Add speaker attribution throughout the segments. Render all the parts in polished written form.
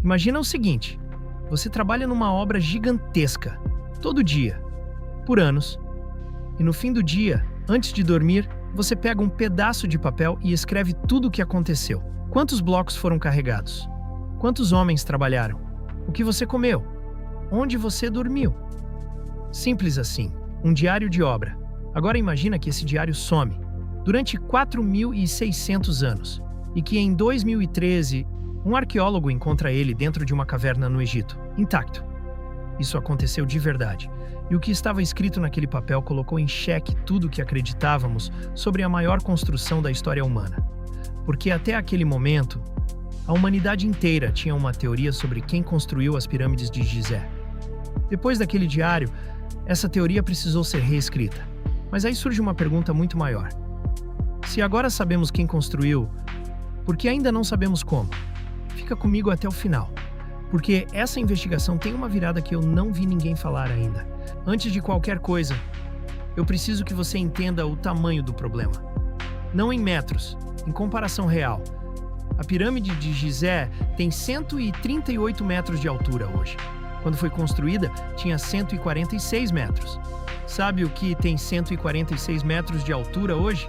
Speaker 1: Imagina o seguinte: você trabalha numa obra gigantesca, todo dia, por anos, e no fim do dia, antes de dormir, você pega um pedaço de papel e escreve tudo o que aconteceu. Quantos blocos foram carregados? Quantos homens trabalharam? O que você comeu? Onde você dormiu? Simples assim, um diário de obra. Agora imagina que esse diário some durante 4.600 anos e que em 2013 um arqueólogo encontra ele dentro de uma caverna no Egito, intacto. Isso aconteceu de verdade, e o que estava escrito naquele papel colocou em xeque tudo o que acreditávamos sobre a maior construção da história humana. Porque até aquele momento, a humanidade inteira tinha uma teoria sobre quem construiu as pirâmides de Gizé. Depois daquele diário, essa teoria precisou ser reescrita. Mas aí surge uma pergunta muito maior. Se agora sabemos quem construiu, por que ainda não sabemos como? Fica comigo até o final, porque essa investigação tem uma virada que eu não vi ninguém falar ainda. Antes de qualquer coisa, eu preciso que você entenda o tamanho do problema. Não em metros, em comparação real. A pirâmide de Gizé tem 138 metros de altura hoje. Quando foi construída, tinha 146 metros. Sabe o que tem 146 metros de altura hoje?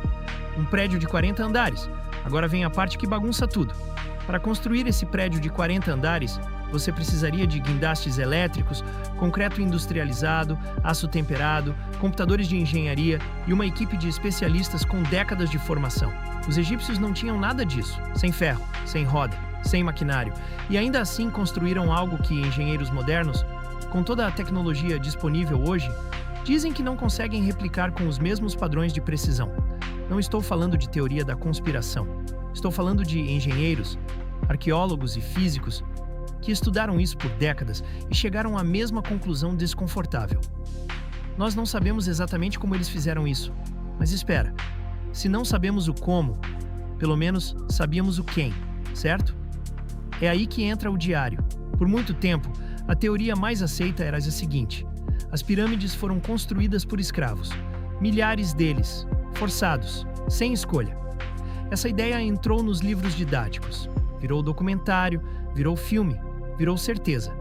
Speaker 1: Um prédio de 40 andares. Agora vem a parte que bagunça tudo. Para construir esse prédio de 40 andares, você precisaria de guindastes elétricos, concreto industrializado, aço temperado, computadores de engenharia e uma equipe de especialistas com décadas de formação. Os egípcios não tinham nada disso, sem ferro, sem roda, sem maquinário, e ainda assim construíram algo que engenheiros modernos, com toda a tecnologia disponível hoje, dizem que não conseguem replicar com os mesmos padrões de precisão. Não estou falando de teoria da conspiração. Estou falando de engenheiros, arqueólogos e físicos que estudaram isso por décadas e chegaram à mesma conclusão desconfortável. Nós não sabemos exatamente como eles fizeram isso, mas espera, se não sabemos o como, pelo menos sabíamos o quem, certo? É aí que entra o diário. Por muito tempo, a teoria mais aceita era a seguinte: as pirâmides foram construídas por escravos, milhares deles, forçados, sem escolha. Essa ideia entrou nos livros didáticos, virou documentário, virou filme, virou certeza.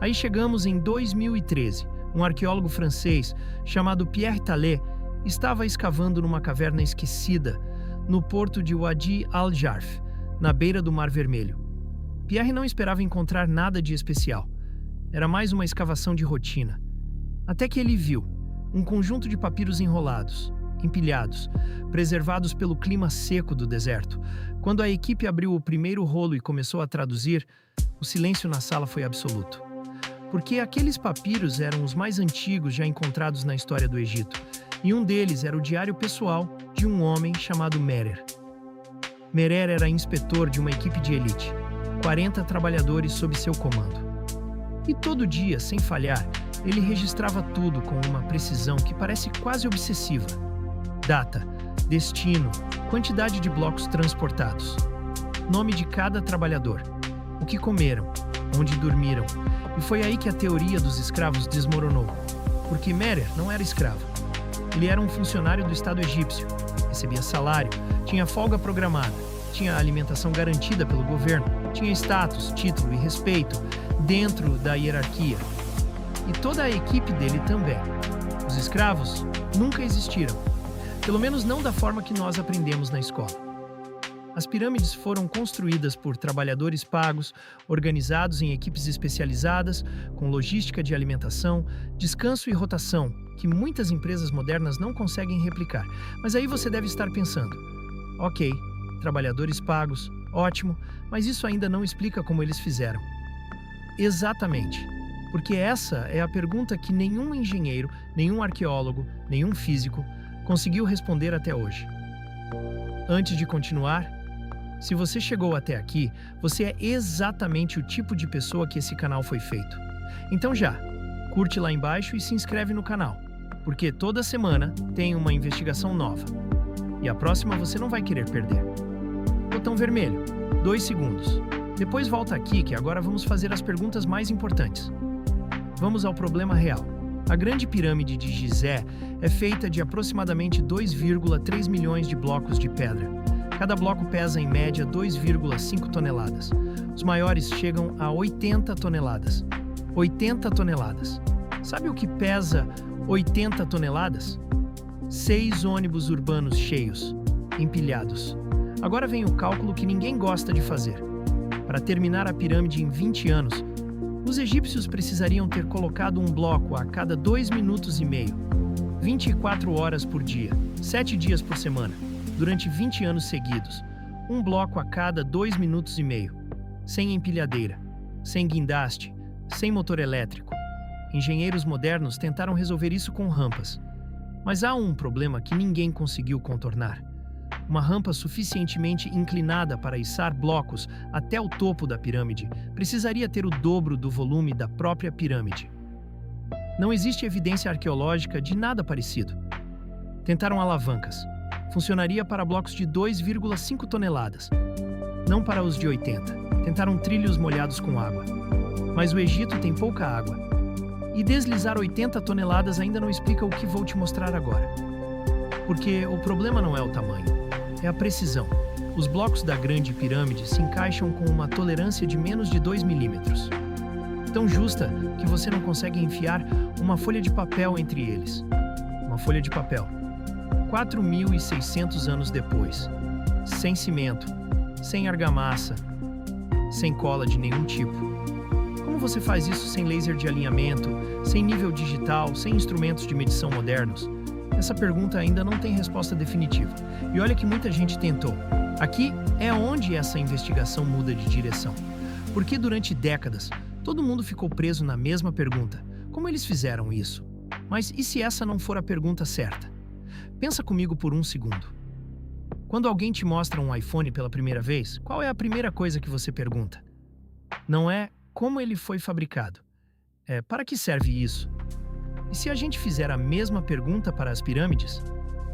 Speaker 1: Aí chegamos em 2013, um arqueólogo francês chamado Pierre Tallet estava escavando numa caverna esquecida no porto de Wadi al-Jarf, na beira do Mar Vermelho. Pierre não esperava encontrar nada de especial. Era mais uma escavação de rotina. Até que ele viu um conjunto de papiros enrolados, empilhados, preservados pelo clima seco do deserto. Quando a equipe abriu o primeiro rolo e começou a traduzir, o silêncio na sala foi absoluto. Porque aqueles papiros eram os mais antigos já encontrados na história do Egito, e um deles era o diário pessoal de um homem chamado Merer. Merer era inspetor de uma equipe de elite, 40 trabalhadores sob seu comando. E todo dia, sem falhar, ele registrava tudo com uma precisão que parece quase obsessiva. Data, destino, quantidade de blocos transportados, nome de cada trabalhador, o que comeram, onde dormiram. E foi aí que a teoria dos escravos desmoronou. Porque Merer não era escravo. Ele era um funcionário do Estado egípcio, recebia salário, tinha folga programada, tinha alimentação garantida pelo governo, tinha status, título e respeito dentro da hierarquia. E toda a equipe dele também. Os escravos nunca existiram. Pelo menos não da forma que nós aprendemos na escola. As pirâmides foram construídas por trabalhadores pagos, organizados em equipes especializadas, com logística de alimentação, descanso e rotação, que muitas empresas modernas não conseguem replicar. Mas aí você deve estar pensando: ok, trabalhadores pagos, ótimo, mas isso ainda não explica como eles fizeram. Exatamente. Porque essa é a pergunta que nenhum engenheiro, nenhum arqueólogo, nenhum físico conseguiu responder até hoje. Antes de continuar, se você chegou até aqui, você é exatamente o tipo de pessoa que esse canal foi feito. Então curte lá embaixo e se inscreve no canal, porque toda semana tem uma investigação nova. E a próxima você não vai querer perder. Botão vermelho, 2 segundos. Depois volta aqui que agora vamos fazer as perguntas mais importantes. Vamos ao problema real. A Grande Pirâmide de Gizé é feita de aproximadamente 2,3 milhões de blocos de pedra, Cada bloco pesa em média 2,5 toneladas. Os maiores chegam a 80 toneladas. 80 toneladas. Sabe o que pesa 80 toneladas? 6 ônibus urbanos cheios, empilhados. Agora vem o cálculo que ninguém gosta de fazer. Para terminar a pirâmide em 20 anos, os egípcios precisariam ter colocado um bloco a cada 2 minutos e meio, 24 horas por dia, 7 dias por semana, durante 20 anos seguidos. Um bloco a cada 2 minutos e meio, sem empilhadeira, sem guindaste, sem motor elétrico. Engenheiros modernos tentaram resolver isso com rampas. Mas há um problema que ninguém conseguiu contornar. Uma rampa suficientemente inclinada para içar blocos até o topo da pirâmide precisaria ter o dobro do volume da própria pirâmide. Não existe evidência arqueológica de nada parecido. Tentaram alavancas. Funcionaria para blocos de 2,5 toneladas, não para os de 80. Tentaram trilhos molhados com água. Mas o Egito tem pouca água. E deslizar 80 toneladas ainda não explica o que vou te mostrar agora. Porque o problema não é o tamanho, é a precisão. Os blocos da Grande Pirâmide se encaixam com uma tolerância de menos de 2 milímetros. Tão justa que você não consegue enfiar uma folha de papel entre eles. Uma folha de papel. 4.600 anos depois. Sem cimento, sem argamassa, sem cola de nenhum tipo. Como você faz isso sem laser de alinhamento, sem nível digital, sem instrumentos de medição modernos? Essa pergunta ainda não tem resposta definitiva. E olha que muita gente tentou. Aqui é onde essa investigação muda de direção. Porque durante décadas, todo mundo ficou preso na mesma pergunta. Como eles fizeram isso? Mas e se essa não for a pergunta certa? Pensa comigo por um segundo. Quando alguém te mostra um iPhone pela primeira vez, qual é a primeira coisa que você pergunta? Não é como ele foi fabricado. É para que serve isso? E se a gente fizer a mesma pergunta para as pirâmides?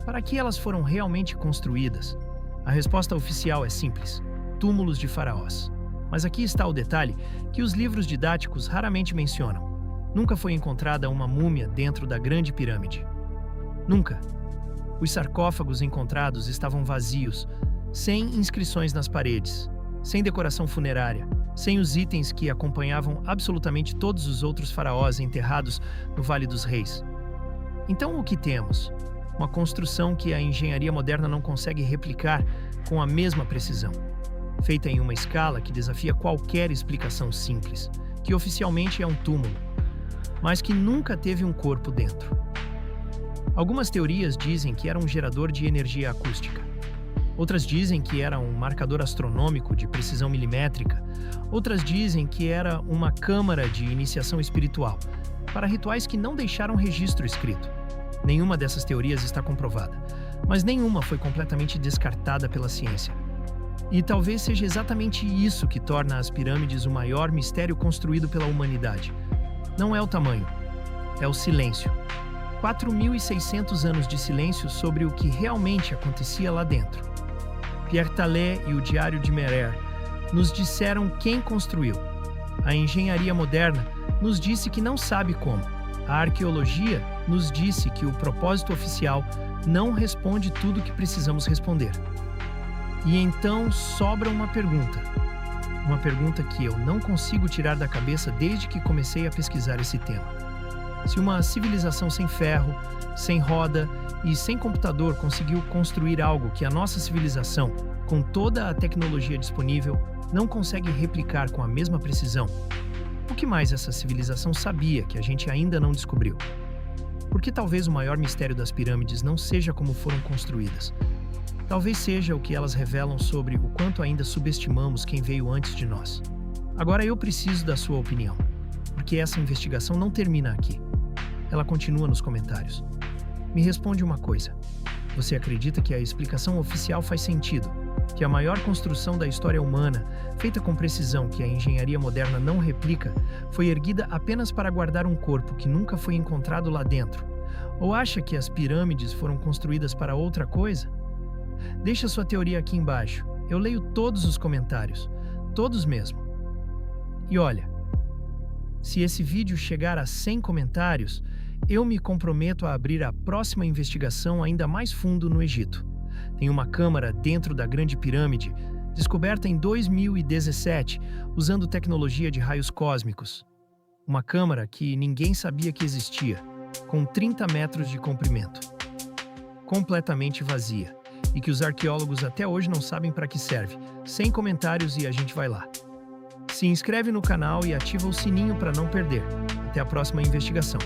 Speaker 1: Para que elas foram realmente construídas? A resposta oficial é simples: túmulos de faraós. Mas aqui está o detalhe que os livros didáticos raramente mencionam. Nunca foi encontrada uma múmia dentro da Grande Pirâmide. Nunca. Os sarcófagos encontrados estavam vazios, sem inscrições nas paredes, sem decoração funerária, sem os itens que acompanhavam absolutamente todos os outros faraós enterrados no Vale dos Reis. Então o que temos? Uma construção que a engenharia moderna não consegue replicar com a mesma precisão, feita em uma escala que desafia qualquer explicação simples, que oficialmente é um túmulo, mas que nunca teve um corpo dentro. Algumas teorias dizem que era um gerador de energia acústica. Outras dizem que era um marcador astronômico de precisão milimétrica. Outras dizem que era uma câmara de iniciação espiritual, para rituais que não deixaram registro escrito. Nenhuma dessas teorias está comprovada, mas nenhuma foi completamente descartada pela ciência. E talvez seja exatamente isso que torna as pirâmides o maior mistério construído pela humanidade. Não é o tamanho, é o silêncio. 4.600 anos de silêncio sobre o que realmente acontecia lá dentro. Pierre Tallet e o Diário de Merer nos disseram quem construiu. A engenharia moderna nos disse que não sabe como. A arqueologia nos disse que o propósito oficial não responde tudo o que precisamos responder. E então sobra uma pergunta. Uma pergunta que eu não consigo tirar da cabeça desde que comecei a pesquisar esse tema. Se uma civilização sem ferro, sem roda e sem computador conseguiu construir algo que a nossa civilização, com toda a tecnologia disponível, não consegue replicar com a mesma precisão, o que mais essa civilização sabia que a gente ainda não descobriu? Porque talvez o maior mistério das pirâmides não seja como foram construídas. Talvez seja o que elas revelam sobre o quanto ainda subestimamos quem veio antes de nós. Agora eu preciso da sua opinião, porque essa investigação não termina aqui. Ela continua nos comentários. Me responde uma coisa. Você acredita que a explicação oficial faz sentido? Que a maior construção da história humana, feita com precisão que a engenharia moderna não replica, foi erguida apenas para guardar um corpo que nunca foi encontrado lá dentro? Ou acha que as pirâmides foram construídas para outra coisa? Deixa sua teoria aqui embaixo. Eu leio todos os comentários. Todos mesmo. E olha, se esse vídeo chegar a 100 comentários, eu me comprometo a abrir a próxima investigação ainda mais fundo no Egito. Tem uma câmara dentro da Grande Pirâmide, descoberta em 2017, usando tecnologia de raios cósmicos. Uma câmara que ninguém sabia que existia, com 30 metros de comprimento. Completamente vazia, e que os arqueólogos até hoje não sabem para que serve. Sem comentários e a gente vai lá. Se inscreve no canal e ativa o sininho para não perder. Até a próxima investigação.